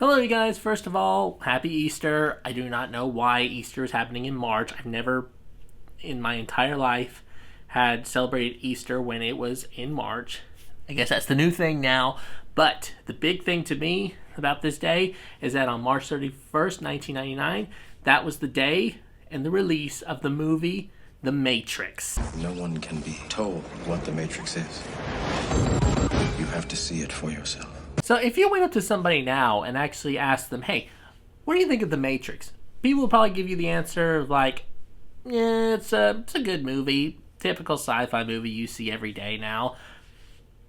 Hello, you guys. First of all, happy Easter. I do not know why Easter is happening in March. I've never in my entire life had celebrated Easter when it was in March. I guess that's the new thing now. But the big thing to me about this day is that on March 31st, 1999, that was the day and the release of the movie The Matrix. No one can be told what the Matrix is. You have to see it for yourself. So if you went up to somebody now and actually asked them, hey, what do you think of The Matrix? People will probably give you the answer like, yeah, it's a good movie. Typical sci-fi movie you see every day now.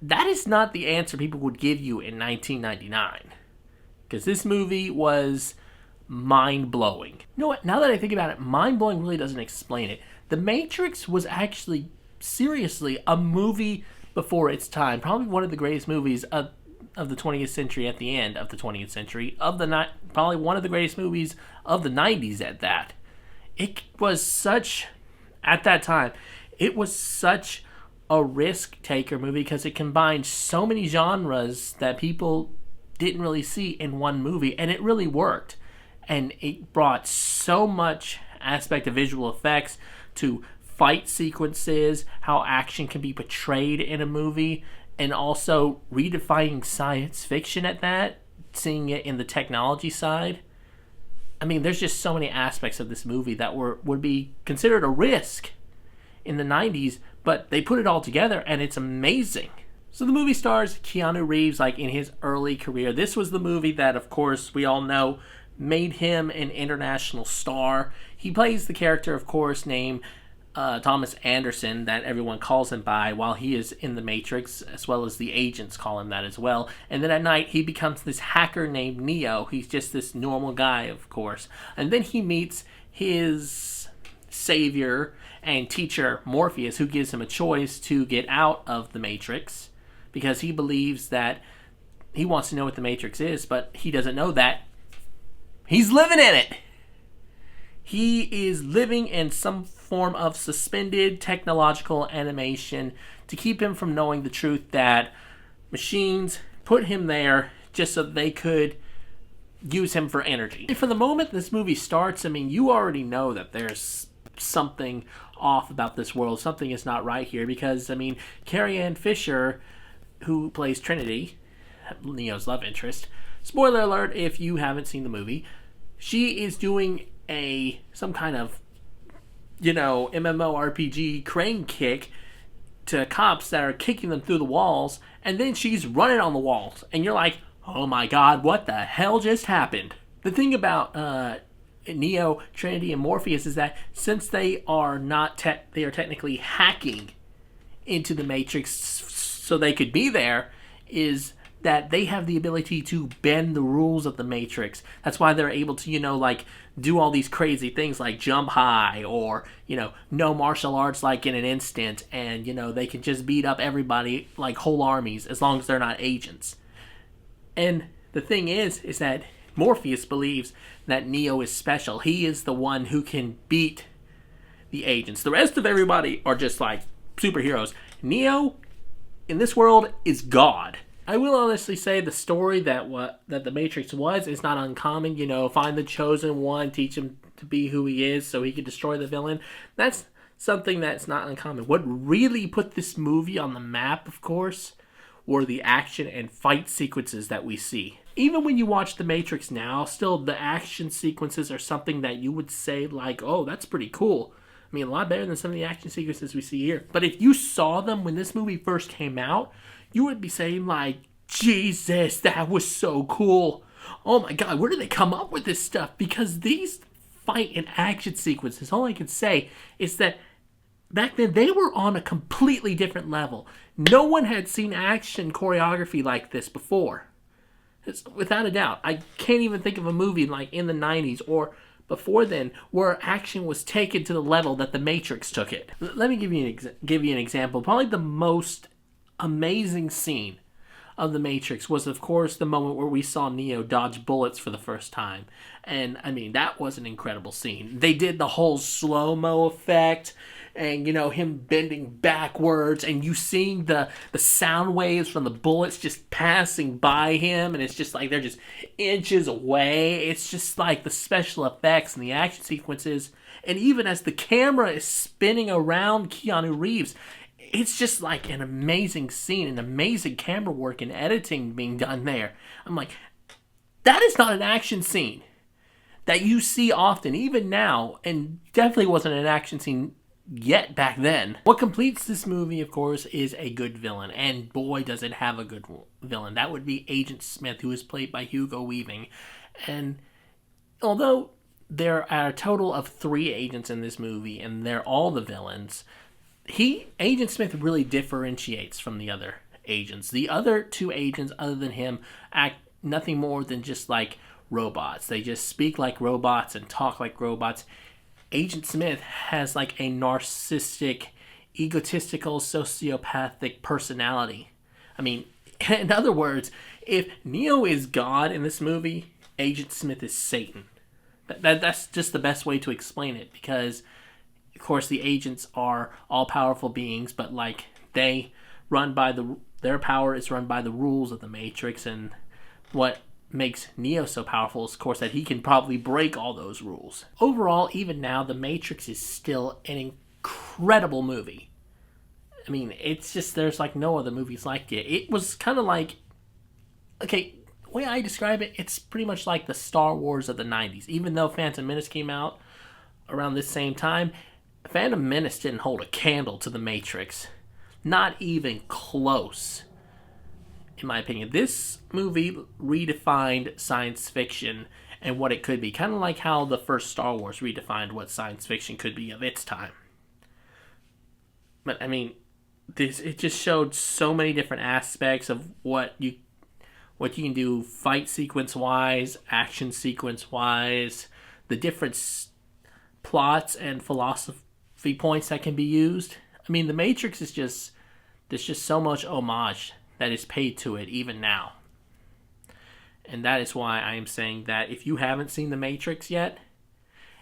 That is not the answer people would give you in 1999. Because this movie was mind-blowing. You know what? Now that I think about it, mind-blowing really doesn't explain it. The Matrix was actually, seriously, a movie before its time. Probably one of the greatest movies of the 20th century at the end of the 20th century. Probably one of the greatest movies of the 90s at that. It was such, at that time, it was such a risk-taker movie because it combined so many genres that people didn't really see in one movie, and it really worked. And it brought so much aspect of visual effects to fight sequences, how action can be portrayed in a movie, and also redefining science fiction at that, seeing it in the technology side. I mean, there's just so many aspects of this movie that would be considered a risk in the 90s, but they put it all together, and it's amazing. So the movie stars Keanu Reeves, like in his early career. This was the movie that, of course, we all know made him an international star. He plays the character, of course, named Thomas Anderson, that everyone calls him by while he is in the Matrix, as well as the agents call him that as well. And then at night, he becomes this hacker named Neo. He's just this normal guy, of course. And then he meets his savior and teacher, Morpheus, who gives him a choice to get out of the Matrix because he believes that he wants to know what the Matrix is, but he doesn't know that he's living in it. He is living in some form of suspended technological animation to keep him from knowing the truth that machines put him there just so they could use him for energy. And from the moment this movie starts, I mean, you already know that there's something off about this world. Something is not right here because, I mean, Carrie Ann Fisher, who plays Trinity, Neo's love interest, spoiler alert if you haven't seen the movie, she is doing some kind of, MMORPG crane kick to cops that are kicking them through the walls, and then she's running on the walls, and you're like, oh my god, what the hell just happened? The thing about Neo, Trinity, and Morpheus is that since they are they are technically hacking into the Matrix so they could be there, is that they have the ability to bend the rules of the Matrix. That's why they're able to, do all these crazy things like jump high or, know martial arts like in an instant. And, they can just beat up everybody like whole armies as long as they're not agents. And the thing is that Morpheus believes that Neo is special. He is the one who can beat the agents. The rest of everybody are just like superheroes. Neo, in this world, is God. I will honestly say the story that the Matrix was is not uncommon. Find the chosen one, teach him to be who he is so he can destroy the villain. That's something that's not uncommon. What really put this movie on the map, of course, were the action and fight sequences that we see. Even when you watch The Matrix now, still the action sequences are something that you would say like, oh, that's pretty cool. I mean, a lot better than some of the action sequences we see here. But if you saw them when this movie first came out, you would be saying like, Jesus, that was so cool. Oh my god, where did they come up with this stuff? Because these fight and action sequences, all I can say is that back then they were on a completely different level. No one had seen action choreography like this before. It's, without a doubt. I can't even think of a movie like in the 90s or before then where action was taken to the level that The Matrix took it. Let me give you an example. Probably the most amazing scene of The Matrix was, of course, the moment where we saw Neo dodge bullets for the first time. And, I mean, that was an incredible scene. They did the whole slow-mo effect. and him bending backwards, and you seeing the sound waves from the bullets just passing by him, and it's just like they're just inches away. It's just like the special effects and the action sequences, and even as the camera is spinning around Keanu Reeves, it's just like an amazing scene, an amazing camera work and editing being done there. I'm like, that is not an action scene that you see often, even now, and definitely wasn't an action scene yet back then. What completes this movie, of course, is a good villain, and boy, does it have a good villain. That would be Agent Smith, who is played by Hugo Weaving. And although there are a total of 3 agents in this movie, and they're all the villains, Agent Smith really differentiates from the other agents. The other 2 agents, other than him, act nothing more than just like robots. They just speak like robots and talk like robots. Agent Smith has like a narcissistic, egotistical, sociopathic personality. I mean, in other words, if Neo is God in this movie, Agent Smith is Satan. That's just the best way to explain it, because of course the agents are all powerful beings, but like they run by their power is run by the rules of the Matrix, and what makes Neo so powerful is, of course, that he can probably break all those rules. Overall, even now, The Matrix is still an incredible movie. I mean, it's just, there's like no other movies like it. It was kind of like, okay, the way I describe it, it's pretty much like the Star Wars of the 90s. Even though Phantom Menace came out around this same time, Phantom Menace didn't hold a candle to The Matrix. Not even close. In my opinion, this movie redefined science fiction and what it could be. Kind of like how the first Star Wars redefined what science fiction could be of its time. But I mean, it just showed so many different aspects of what you can do fight sequence wise, action sequence wise, the different plots and philosophy points that can be used. I mean, The Matrix is just, there's just so much homage that is paid to it even now. And that is why I am saying that if you haven't seen The Matrix yet,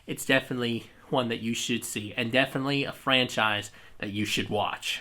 it's definitely one that you should see, and definitely a franchise that you should watch.